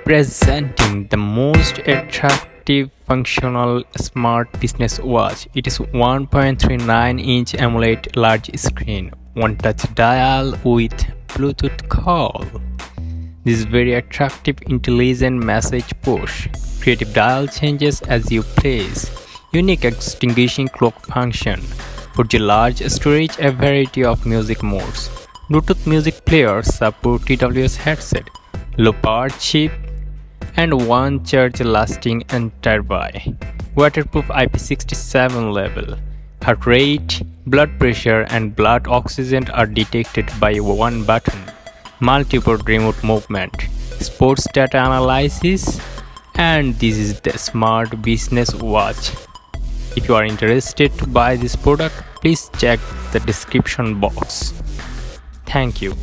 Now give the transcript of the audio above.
Presenting the most attractive functional smart business watch. It is 1.39-inch AMOLED large screen, one touch dial with Bluetooth call. This is very attractive intelligent message push. Creative dial changes as you please. Unique extinguishing clock function. For the large storage, a variety of music modes. Bluetooth music players support TWS headset. Low power chip and one charge lasting entire buy. Waterproof IP67 label. Heart rate, blood pressure and blood oxygen are detected by one button. Multi-port remote movement, sports data analysis, and this is the smart business watch. If you are interested to buy this product, please check the description box. Thank you.